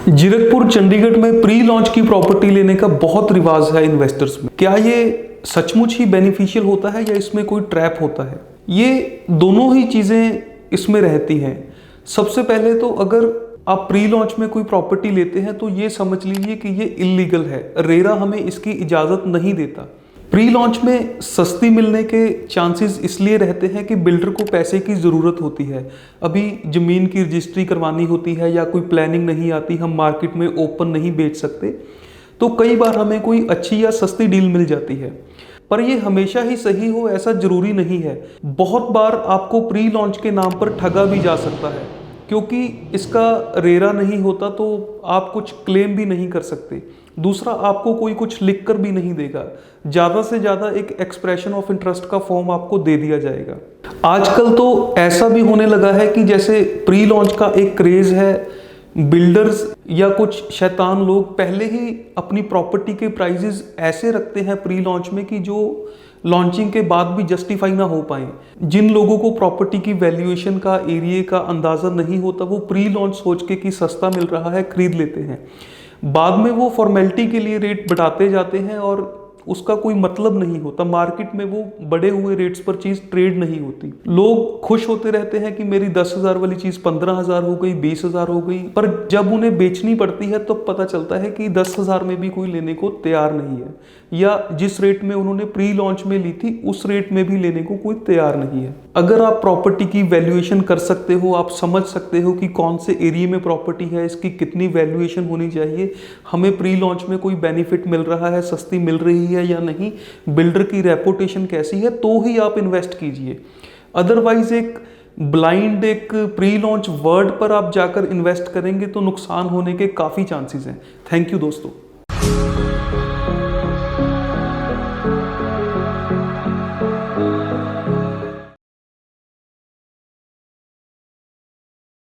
जीरकपुर चंडीगढ़ में pre launch की property लेने का बहुत रिवाज है इन्वेस्टर्स में। क्या ये सचमुच ही बेनिफिशियल होता है या इसमें कोई ट्रैप होता है? ये दोनों ही चीजें इसमें रहती हैं। सबसे पहले तो अगर आप प्री लॉन्च में कोई प्रॉपर्टी लेते हैं तो ये समझ लीजिए कि ये इलीगल है। रेरा हमें इसकी इजाजत नहीं देता। प्री लॉन्च में सस्ती मिलने के चांसेस इसलिए रहते हैं कि बिल्डर को पैसे की ज़रूरत होती है। अभी ज़मीन की रजिस्ट्री करवानी होती है या कोई प्लानिंग नहीं आती, हम मार्केट में ओपन नहीं बेच सकते, तो कई बार हमें कोई अच्छी या सस्ती डील मिल जाती है। पर ये हमेशा ही सही हो ऐसा ज़रूरी नहीं है। बहुत बार आपको प्री लॉन्च के नाम पर ठगा भी जा सकता है, क्योंकि इसका रेरा नहीं होता तो आप कुछ क्लेम भी नहीं कर सकते। दूसरा, आपको कोई कुछ लिख कर भी नहीं देगा। ज़्यादा से ज़्यादा एक एक्सप्रेशन ऑफ इंटरेस्ट का फॉर्म आपको दे दिया जाएगा। आजकल तो ऐसा भी होने लगा है कि जैसे प्री लॉन्च का एक क्रेज़ है, बिल्डर्स या कुछ शैतान लोग पहले ही अपनी प्रॉपर्टी के प्राइजेस ऐसे रखते हैं प्री लॉन्च में कि जो लॉन्चिंग के बाद भी जस्टिफाई ना हो पाए। जिन लोगों को प्रॉपर्टी की वैल्यूएशन का, एरिया का अंदाज़ा नहीं होता, वो प्री लॉन्च सोच के कि सस्ता मिल रहा है खरीद लेते हैं। बाद में वो फॉर्मेलिटी के लिए रेट बढ़ाते जाते हैं और उसका कोई मतलब नहीं होता। मार्केट में वो बढ़े हुए रेट्स पर चीज़ ट्रेड नहीं होती। लोग खुश होते रहते हैं कि मेरी 10,000 वाली चीज़ 15,000 हो गई, 20,000 हो गई, पर जब उन्हें बेचनी पड़ती है तो पता चलता है कि 10,000 में भी कोई लेने को तैयार नहीं है, या जिस रेट में उन्होंने प्री लॉन्च में ली थी उस रेट में भी लेने को कोई तैयार नहीं है। अगर आप प्रॉपर्टी की वैल्यूएशन कर सकते हो, आप समझ सकते हो कि कौन से एरिया में प्रॉपर्टी है, इसकी कितनी वैल्यूएशन होनी चाहिए, हमें प्री लॉन्च में कोई बेनिफिट मिल रहा है, सस्ती मिल रही है या नहीं, बिल्डर की रेपुटेशन कैसी है, तो ही आप इन्वेस्ट कीजिए। अदरवाइज एक ब्लाइंड एक प्री लॉन्च वर्ड पर आप जाकर इन्वेस्ट करेंगे तो नुकसान होने के काफ़ी चांसेस हैं। थैंक यू दोस्तों।